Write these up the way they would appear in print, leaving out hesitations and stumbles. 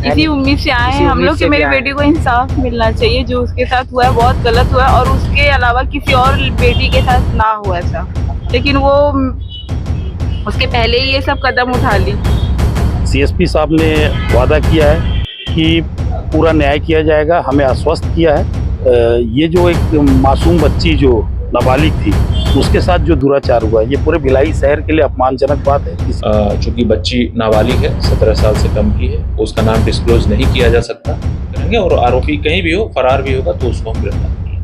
इसी उम्मीद से आए हैं हम लोग कि मेरी बेटी को इंसाफ मिलना चाहिए। जो उसके साथ हुआ है बहुत गलत हुआ है और उसके अलावा किसी और बेटी के साथ ना हुआ ऐसा, लेकिन वो उसके पहले ही ये सब कदम उठा ली। सीएसपी साहब ने वादा किया है कि पूरा न्याय किया जाएगा, हमें आश्वस्त किया है। ये जो एक मासूम बच्ची जो नाबालिग थी उसके साथ जो दुराचार हुआ ये पूरे भिलाई शहर के लिए अपमानजनक बात है। चूंकि बच्ची नाबालिग है, 17 साल से कम की है, उसका नाम डिस्क्लोज नहीं किया जा सकता करेंगे और आरोपी कहीं भी हो, फरार भी होगा तो उसको हम गिरफ्तार करेंगे।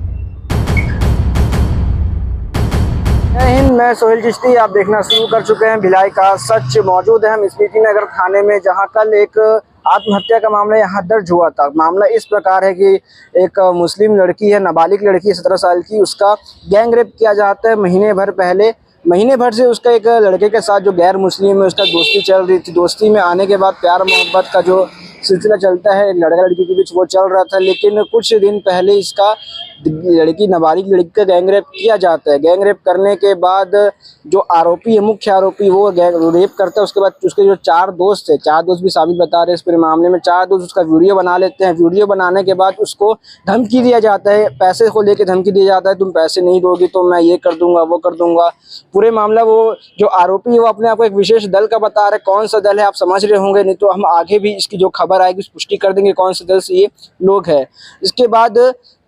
जय हिंद, मैं सोहेल चिश्ती। आप देखना शुरू कर चुके हैं भिलाई का सच। मौजूद है हम स्मृति नगर थाने में, जहां कल एक आत्महत्या का मामला यहां दर्ज हुआ था। मामला इस प्रकार है कि एक मुस्लिम लड़की है, नाबालिग लड़की है 17 साल की, उसका गैंग रेप किया जाता है महीने भर से उसका एक लड़के के साथ जो गैर मुस्लिम है उसका दोस्ती चल रही थी। दोस्ती में आने के बाद प्यार मोहब्बत का जो सिलसिला चलता है लड़का लड़की के बीच वो चल रहा था, लेकिन कुछ दिन पहले इसका नाबालिग लड़की का गैंग रेप किया जाता है। गैंग रेप करने के बाद जो आरोपी है, मुख्य आरोपी, वो रेप करता है। उसके बाद उसके जो 4 दोस्त है, 4 दोस्त भी साबित बता रहे हैं इस पूरे मामले में। 4 दोस्त उसका वीडियो बना लेते हैं। वीडियो बनाने के बाद उसको धमकी दिया जाता है, पैसे को लेकर धमकी दिया जाता है, तुम पैसे नहीं दोगी तो मैं ये कर दूंगा वो कर दूंगा। पूरे मामला वो जो आरोपी है वो अपने आप को एक विशेष दल का बता रहा है। कौन सा दल है आप समझ रहे होंगे, नहीं तो हम आगे भी इसकी जो खबर आएगी उस पुष्टि कर देंगे कौन से दल से ये लोग हैं। इसके बाद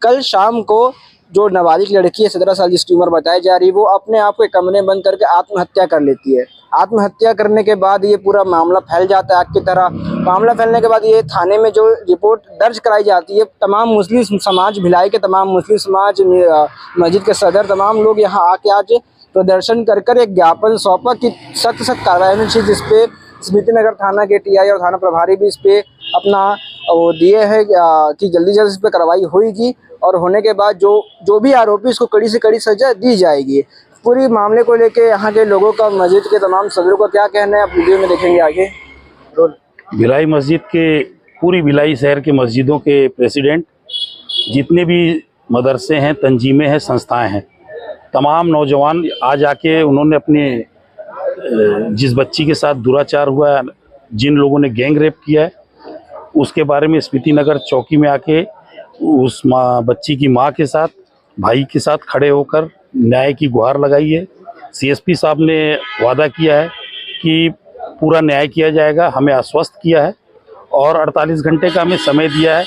कल शाम को जो नाबालिग लड़की है 17 साल जिसकी उम्र बताई जा रही है, वो अपने आप को एक कमरे में बंद करके आत्महत्या कर लेती है। आत्महत्या करने के बाद ये पूरा मामला फैल जाता है आग की तरह। मामला फैलने के बाद ये थाने में जो रिपोर्ट दर्ज कराई जाती है, तमाम मुस्लिम समाज, भिलाई के तमाम मुस्लिम समाज, मस्जिद के सदर, तमाम लोग यहाँ आके आज प्रदर्शन कर एक ज्ञापन सौंपा कि सख्त कार्रवाई होनी चाहिए, जिसपे स्मृति नगर थाना के टीआई और थाना प्रभारी भी इस पे अपना वो दिए है कि जल्दी जल्द इस पर कार्रवाई होगी और होने के बाद जो भी आरोपी उसको कड़ी से कड़ी सजा दी जाएगी। पूरी मामले को लेके यहाँ के लोगों का, मस्जिद के तमाम सदरों का क्या कहना है आप वीडियो में देखेंगे आगे। भिलाई मस्जिद के, पूरी भिलाई शहर के मस्जिदों के प्रेसिडेंट, जितने भी मदरसे हैं, तंजीमें हैं, संस्थाएं हैं, तमाम नौजवान आज आके उन्होंने अपने जिस बच्ची के साथ दुराचार हुआ है, जिन लोगों ने गैंग रेप किया है, उसके बारे में स्मृति नगर चौकी में आके उस बच्ची की माँ के साथ, भाई के साथ खड़े होकर न्याय की गुहार लगाई है। सीएसपी साहब ने वादा किया है कि पूरा न्याय किया जाएगा, हमें आश्वस्त किया है और 48 घंटे का हमें समय दिया है।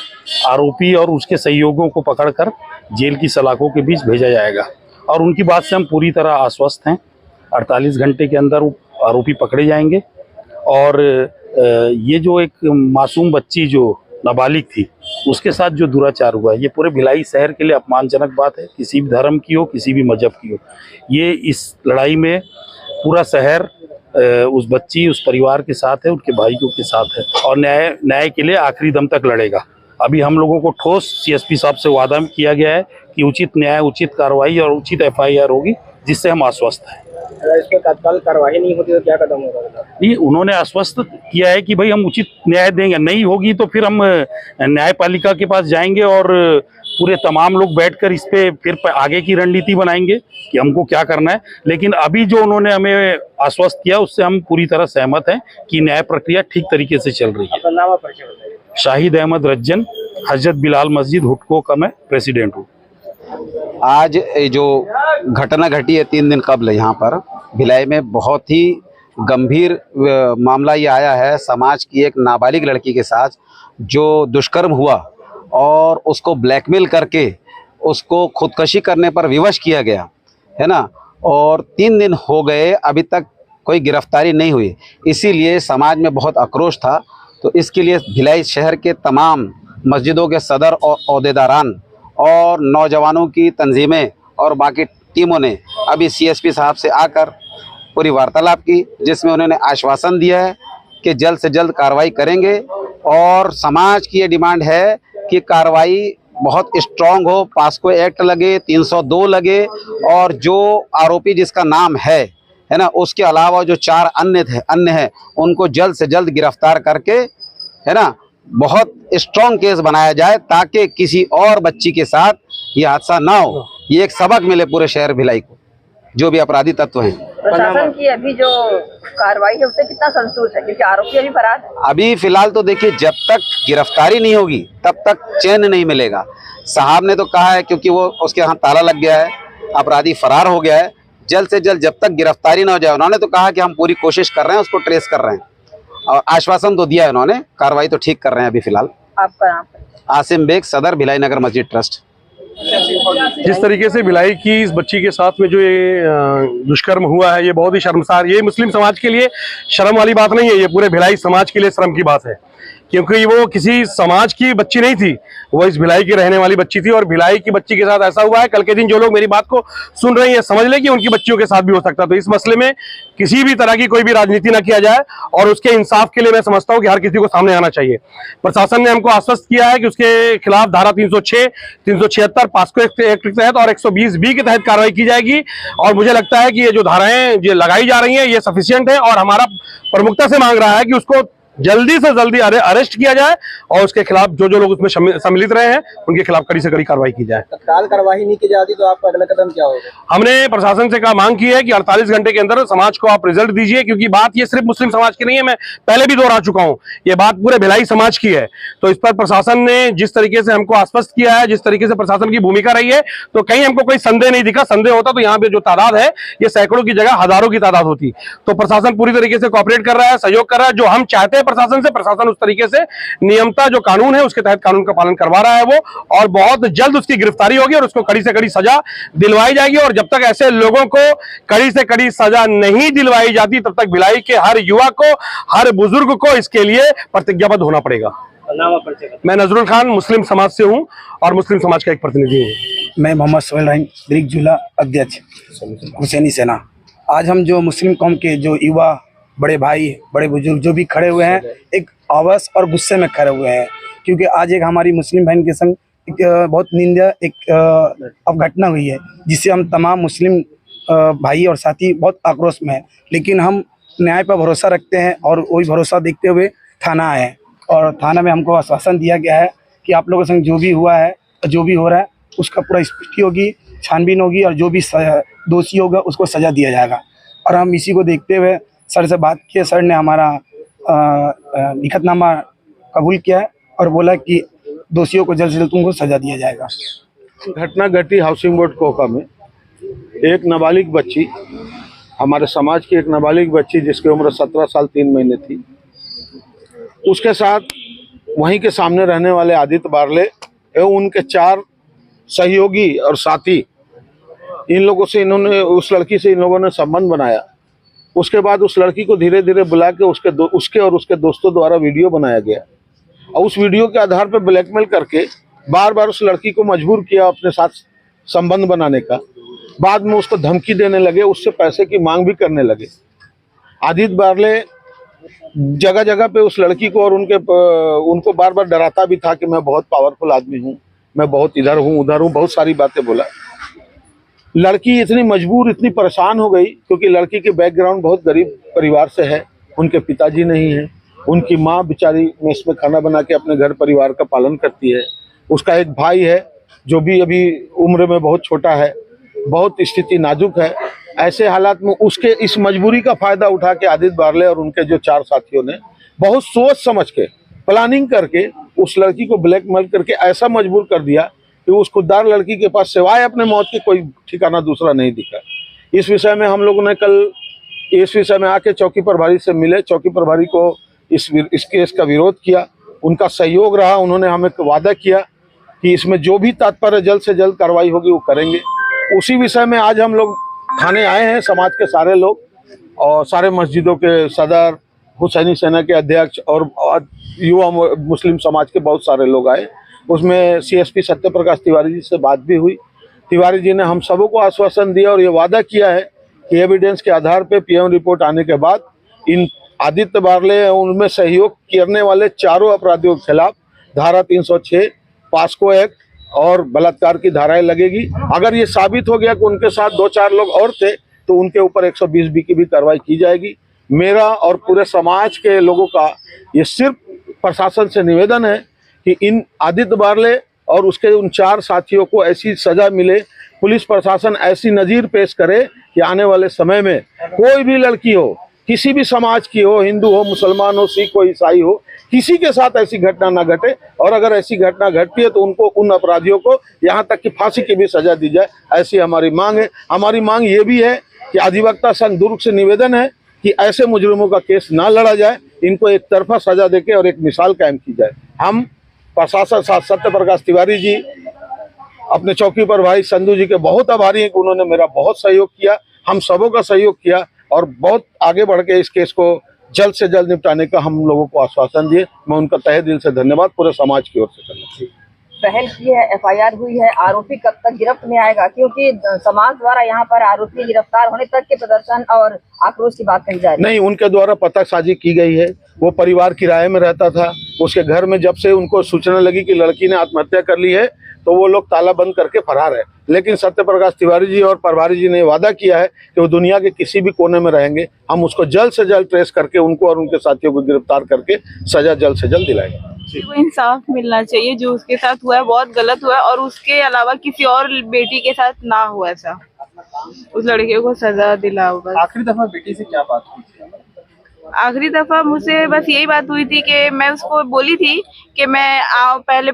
आरोपी और उसके सहयोगियों को पकड़कर जेल की सलाखों के बीच भेजा जाएगा और उनकी बात से हम पूरी तरह आश्वस्त हैं। 48 घंटे के अंदर वो आरोपी पकड़े जाएंगे और ये जो एक मासूम बच्ची जो नाबालिग थी उसके साथ जो दुराचार हुआ ये पूरे भिलाई शहर के लिए अपमानजनक बात है, किसी भी धर्म की हो, किसी भी मजहब की हो। ये इस लड़ाई में पूरा शहर उस बच्ची, उस परिवार के साथ है, उनके भाइयों के साथ है और न्याय के लिए आखिरी दम तक लड़ेगा। अभी हम लोगों को ठोस सीएसपी साहब से वादा किया गया है कि उचित न्याय, उचित कार्रवाई और उचित एफआईआर होगी, जिससे हम आश्वस्त हैं। अगर इस पर तत्काल कार्रवाई नहीं होती तो क्या कदम होगा? नहीं, उन्होंने आश्वस्त किया है कि भाई हम उचित न्याय देंगे, नहीं होगी तो फिर हम न्यायपालिका के पास जाएंगे और पूरे तमाम लोग बैठकर इस पे फिर आगे की रणनीति बनाएंगे कि हमको क्या करना है। लेकिन अभी जो उन्होंने हमें आश्वस्त किया उससे हम पूरी तरह सहमत हैं कि न्याय प्रक्रिया ठीक तरीके से चल रही है। नाम और परिचय बताइए। शाहिद अहमद रज्जन, हजरत बिलाल मस्जिद हुडको का मैं प्रेसिडेंट हूँ। आज जो घटना घटी है 3 दिन कबल यहाँ पर भिलाई में, बहुत ही गंभीर मामला ये आया है। समाज की एक नाबालिग लड़की के साथ जो दुष्कर्म हुआ और उसको ब्लैकमेल करके उसको खुदकशी करने पर विवश किया गया है ना, और 3 दिन हो गए अभी तक कोई गिरफ्तारी नहीं हुई। इसीलिए समाज में बहुत आक्रोश था। तो इसके लिए भिलाई शहर के तमाम मस्जिदों के सदर और अहदेदारान और नौजवानों की तंजीमें और बाकी टीमों ने अभी सीएसपी साहब से आकर पूरी वार्तालाप की, जिसमें उन्होंने आश्वासन दिया है कि जल्द से जल्द कार्रवाई करेंगे। और समाज की ये डिमांड है कि कार्रवाई बहुत स्ट्रॉन्ग हो, पास्को एक्ट लगे, 302 लगे और जो आरोपी जिसका नाम है ना, उसके अलावा जो 4 अन्य हैं उनको जल्द से जल्द गिरफ्तार करके, है ना, बहुत स्ट्रॉन्ग केस बनाया जाए ताकि किसी और बच्ची के साथ ये हादसा ना हो। ये एक सबक मिले पूरे शहर भिलाई को। जो भी अपराधी तत्व हैं। प्रशासन की अभी जो कार्रवाई है उससे कितना संतुष्ट है, क्योंकि आरोपी अभी फरार है? अभी फिलहाल तो देखिए, जब तक गिरफ्तारी नहीं होगी तब तक चैन नहीं मिलेगा। साहब ने तो कहा है, क्योंकि वो उसके यहाँ ताला लग गया है, अपराधी फरार हो गया है, जल्द से जल्द जब तक गिरफ्तारी ना हो जाए, उन्होंने तो कहा कि हम पूरी कोशिश कर रहे हैं, उसको ट्रेस कर रहे हैं, और आश्वासन तो दिया है उन्होंने, कार्रवाई तो ठीक कर रहे हैं अभी फिलहाल। आपका नाम? आसिम बेग, सदर भिलाई नगर मस्जिद ट्रस्ट। जिस तरीके से भिलाई की इस बच्ची के साथ में जो ये दुष्कर्म हुआ है, ये बहुत ही शर्मसार, ये मुस्लिम समाज के लिए शर्म वाली बात नहीं है, ये पूरे भिलाई समाज के लिए शर्म की बात है, क्योंकि वो किसी समाज की बच्ची नहीं थी, वो इस भिलाई की रहने वाली बच्ची थी, और भिलाई की बच्ची के साथ ऐसा हुआ है। कल के दिन जो लोग मेरी बात को सुन रहे हैं समझ लें कि उनकी बच्चियों के साथ भी हो सकता। तो इस मसले में किसी भी तरह की कोई भी राजनीति ना किया जाए, और उसके इंसाफ के लिए मैं समझता हूं कि हर किसी को सामने आना चाहिए। प्रशासन ने हमको आश्वस्त किया है कि उसके खिलाफ धारा 306, 376 पास्को एक्ट के तहत और 120B के तहत कार्रवाई की जाएगी, और मुझे लगता है कि ये जो धाराएं जो लगाई जा रही हैं ये सफिशिएंट है, और हमारा प्रमुखता से मांग रहा है कि उसको जल्दी से जल्दी अरेस्ट किया जाए, और उसके खिलाफ जो जो लोग उसमें सम्मिलित रहे हैं उनके खिलाफ कड़ी से कड़ी कार्रवाई की जाए। तत्काल कार्रवाई नहीं की जाती तो आपका अगला कदम क्या होगा? हमने प्रशासन से कहा, मांग की है कि 48 घंटे के अंदर समाज को आप रिजल्ट दीजिए, क्योंकि बात ये सिर्फ मुस्लिम समाज की नहीं है, मैं पहले भी दोहरा चुका हूं, ये बात पूरे भिलाई समाज की है। तो इस पर प्रशासन ने जिस तरीके से हमको आश्वस्त किया है, जिस तरीके से प्रशासन की भूमिका रही है, तो कहीं हमको कोई संदेह नहीं दिखा। संदेह होता तो यहाँ पे जो तादाद है ये सैकड़ों की जगह हजारों की तादाद होती। तो प्रशासन पूरी तरीके से कोऑपरेट कर रहा है, सहयोग कर रहा है। जो हम चाहते हैं प्रशासन से, प्रशासन उस तरीके से नियमता जो कानून है उसके तहत कानून का पालन करवा रहा है वो, और बहुत जल्द उसकी गिरफ्तारी होगी और उसको कड़ी से कड़ी सजा दिलवाई जाएगी। और जब तक ऐसे लोगों को कड़ी से कड़ी सजा नहीं दिलवाई जाती, तब तक भिलाई के हर युवा को, हर बुजुर्ग को इसके लिए प्रतिज्ञाबद्ध होना पड़ेगा। मैं नजरुल खान मुस्लिम समाज से हूं और मुस्लिम समाज का एक प्रतिनिधि हूं। मैं मोहम्मद सोहेल रहीम, ब्रिक जिला अध्यक्ष हुसैनी सेना। आज हम जो मुस्लिम कौम के जो युवा, बड़े भाई, बड़े बुजुर्ग जो भी खड़े हुए हैं, एक आवाज़ और गुस्से में खड़े हुए हैं, क्योंकि आज एक हमारी मुस्लिम बहन के संग एक बहुत निंदा एक अवघटना हुई है, जिससे हम तमाम मुस्लिम भाई और साथी बहुत आक्रोश में हैं। लेकिन हम न्याय पर भरोसा रखते हैं, और वही भरोसा देखते हुए थाना आए हैं, और थाना में हमको आश्वासन दिया गया है कि आप लोगों के संग जो भी हुआ है, जो भी हो रहा है, उसका पूरा स्पष्टी होगी, छानबीन होगी, और जो भी दोषी होगा उसको सज़ा दिया जाएगा। और हम इसी को देखते हुए सर से बात किए, सर ने हमारा लिखतनामा कबूल किया है और बोला कि दोषियों को जल्द से जल्द तुमको सजा दिया जाएगा। घटना घटी हाउसिंग बोर्ड कोका में। एक नाबालिग बच्ची, हमारे समाज की एक नाबालिग बच्ची जिसकी उम्र 17 साल 3 महीने थी, उसके साथ वहीं के सामने रहने वाले आदित्य बारले एवं उनके 4 सहयोगी और साथी, इन लोगों से इन्होंने, उस लड़की से इन लोगों ने संबंध बनाया। उसके बाद उस लड़की को धीरे धीरे बुला के उसके और उसके दोस्तों द्वारा वीडियो बनाया गया, और उस वीडियो के आधार पर ब्लैकमेल करके बार बार उस लड़की को मजबूर किया अपने साथ संबंध बनाने का। बाद में उसको धमकी देने लगे, उससे पैसे की मांग भी करने लगे। आदित्य बारले जगह जगह पे उस लड़की को और उनको बार बार डराता भी था कि मैं बहुत पावरफुल आदमी हूँ, मैं बहुत इधर हूँ उधर हूँ, बहुत सारी बातें बोला। लड़की इतनी मजबूर, इतनी परेशान हो गई, क्योंकि लड़की के बैकग्राउंड बहुत गरीब परिवार से है, उनके पिताजी नहीं है, उनकी माँ बेचारी मेस में खाना बना के अपने घर परिवार का पालन करती है, उसका एक भाई है जो भी अभी उम्र में बहुत छोटा है, बहुत स्थिति नाजुक है। ऐसे हालात में उसके इस मजबूरी का फायदा उठा के आदित्य बारले और उनके जो 4 साथियों ने बहुत सोच समझ के प्लानिंग करके उस लड़की को ब्लैकमेल करके ऐसा मजबूर कर दिया कि उस खुददार लड़की के पास सिवाय अपने मौत के कोई ठिकाना दूसरा नहीं दिखा। इस विषय में हम लोगों ने कल इस विषय में आके चौकी प्रभारी से मिले, चौकी प्रभारी को इस केस का विरोध किया, उनका सहयोग रहा। उन्होंने हमें वादा किया कि इसमें जो भी तात्पर्य जल्द से जल्द कार्रवाई होगी वो करेंगे। उसी विषय में आज हम लोग थाने आए हैं, समाज के सारे लोग और सारे मस्जिदों के सदर, हुसैनी सेना के अध्यक्ष और युवा मुस्लिम समाज के बहुत सारे लोग आए। उसमें CSP सत्य प्रकाश तिवारी जी से बात भी हुई। तिवारी जी ने हम सबों को आश्वासन दिया और ये वादा किया है कि एविडेंस के आधार पे PM रिपोर्ट आने के बाद इन आदित्य बारले उनमें सहयोग करने वाले 4 अपराधियों के खिलाफ धारा 306 पास्को एक्ट और बलात्कार की धाराएं लगेगी। अगर ये साबित हो गया कि उनके साथ 2-4 लोग और थे तो उनके ऊपर 120B की भी कार्रवाई की जाएगी। मेरा और पूरे समाज के लोगों का ये सिर्फ प्रशासन से निवेदन है कि इन आदित्य बारले और उसके उन 4 साथियों को ऐसी सजा मिले पुलिस प्रशासन ऐसी नज़ीर पेश करे कि आने वाले समय में कोई भी लड़की हो, किसी भी समाज की हो, हिंदू हो, मुसलमान हो, सिख हो, ईसाई हो, किसी के साथ ऐसी घटना ना घटे। और अगर ऐसी घटना घटती है तो उनको, उन अपराधियों को यहाँ तक कि फांसी की भी सजा दी जाए, ऐसी हमारी मांग है। हमारी मांग ये भी है कि अधिवक्ता संघ दुर्ग से निवेदन है कि ऐसे मुजरिमों का केस ना लड़ा जाए, इनको एक तरफा सजा देके और एक मिसाल कायम की जाए। हम प्रशासन साथ सत्य प्रकाश तिवारी जी, अपने चौकी पर भाई संधू जी के बहुत आभारी हैं कि उन्होंने मेरा बहुत सहयोग किया, हम सबों का सहयोग किया और बहुत आगे बढ़ के इस केस को जल्द से जल्द निपटाने का हम लोगों को आश्वासन दिए। मैं उनका तहे दिल से धन्यवाद पूरे समाज की ओर से करना चाहिए। पहल की है, एफआईआर हुई है, आरोपी कब तक गिरफ्त में आएगा? क्योंकि समाज द्वारा यहाँ पर आरोपी गिरफ्तार होने तक के प्रदर्शन और आक्रोश की बात कही जा रही है। नहीं, उनके द्वारा पतासाजी की गई है। वो परिवार किराए में रहता था, उसके घर में जब से उनको सूचना लगी कि लड़की ने आत्महत्या कर ली है तो वो लोग ताला बंद करके फरार है। लेकिन सत्य प्रकाश तिवारी जी और प्रभारी जी ने वादा किया है कि वो दुनिया के किसी भी कोने में रहेंगे, हम उसको जल्द से जल्द ट्रेस करके उनको और उनके साथियों को गिरफ्तार करके सजा जल्द से जल्द दिलाएंगे। को इंसाफ मिलना चाहिए, जो उसके साथ हुआ है बहुत गलत हुआ है और उसके अलावा किसी और बेटी के साथ ना हो ऐसा, उस लड़के को सजा दिलाओ बस। आखिरी दफा बेटी से क्या बात हुई थी? आखिरी दफा मुझसे बस यही बात हुई थी कि मैं उसको बोली थी कि मैं पहले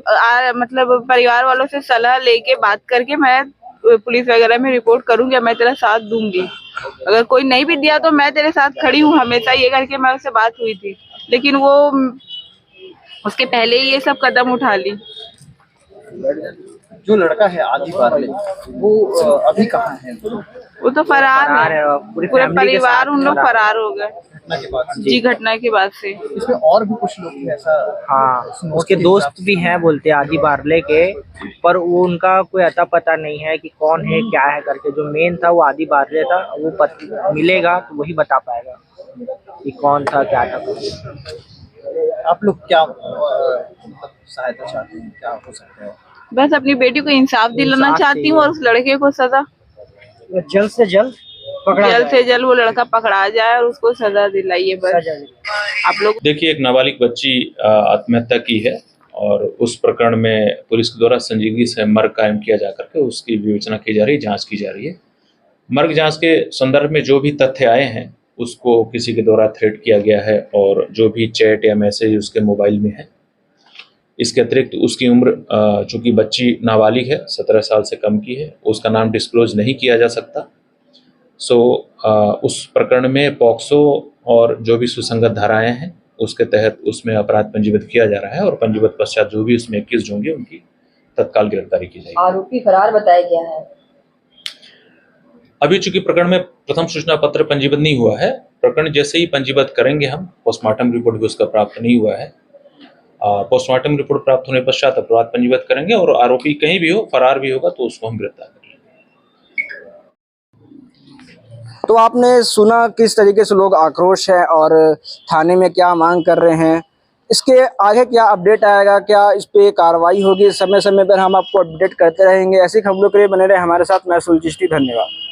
मतलब परिवार वालों से सलाह लेके बात करके मैं पुलिस वगैरह में रिपोर्ट करूंगी, मैं तेरा साथ दूंगी, अगर कोई नहीं भी दिया तो मैं तेरे साथ खड़ी हूँ हमेशा, ये करके मैं उससे बात हुई थी। लेकिन वो उसके पहले ही ये सब कदम उठा ली। जो लड़का है आदि बारले, वो अभी कहाँ है? वो तो फरार है, पूरे परिवार उन लोग फरार हो गए घटना के बाद से। जी, घटना के बाद से। इसमें और भी कुछ लोग थे ऐसा? हाँ, उसके दोस्त भी हैं बोलते हैं आदि बारले के, पर वो उनका कोई अता पता नहीं है कि कौन है क्या है करके। जो मेन था वो आदि बारले था, वो मिलेगा तो वही बता पाएगा कि कौन था क्या था। आप लोग क्या सहायता चाहते हैं, क्या हो सकता है? बस अपनी बेटी को इंसाफ दिलाना चाहती हूँ और उस लड़के को सजा जल्द से जल्द वो लड़का पकड़ा जाए और उसको सजा दिलाइए बस। आप लोग देखिए, एक नाबालिग बच्ची आत्महत्या की है और उस प्रकरण में पुलिस के द्वारा संजीदगी से मर्ग कायम किया जा करके उसकी विवेचना की जा रही है, जांच की जा रही है। मर्ग जांच के संदर्भ में जो भी तथ्य आए हैं उसको किसी के द्वारा थ्रेट किया गया है और जो भी चैट या मैसेज उसके मोबाइल में है। इसके अतिरिक्त उसकी उम्र, चूंकि बच्ची नाबालिग है, 17 साल से कम की है, उसका नाम डिस्क्लोज नहीं किया जा सकता। उस प्रकरण में पॉक्सो और जो भी सुसंगत धाराएं हैं उसके तहत उसमें अपराध पंजीबद्ध किया जा रहा है और पंजीबद्ध पश्चात जो भी उसमें एक्यूज्ड होंगे उनकी तत्काल गिरफ्तारी की जाएगी। आरोपी फरार बताया गया है। अभी चूंकि प्रकरण में प्रथम सूचना पत्र पंजीबद्ध नहीं हुआ है, प्रकरण जैसे ही पंजीबद्ध करेंगे हम, पोस्टमार्टम रिपोर्ट भी उसका प्राप्त नहीं हुआ है, पोस्टमार्टम रिपोर्ट प्राप्त होने पश्चात अपराध पंजीबद्ध करेंगे और आरोपी कहीं भी हो, फरार भी होगा तो उसको हम गिरफ्तार करेंगे। तो आपने सुना किस तरीके से लोग आक्रोश है और थाने में क्या मांग कर रहे हैं। इसके आगे क्या अपडेट आएगा, क्या इस पे कार्रवाई होगी, समय समय पर हम आपको अपडेट करते रहेंगे। ऐसी खबरों के लिए बने रहे हमारे साथ। मैं सुनील चिश्ती, धन्यवाद।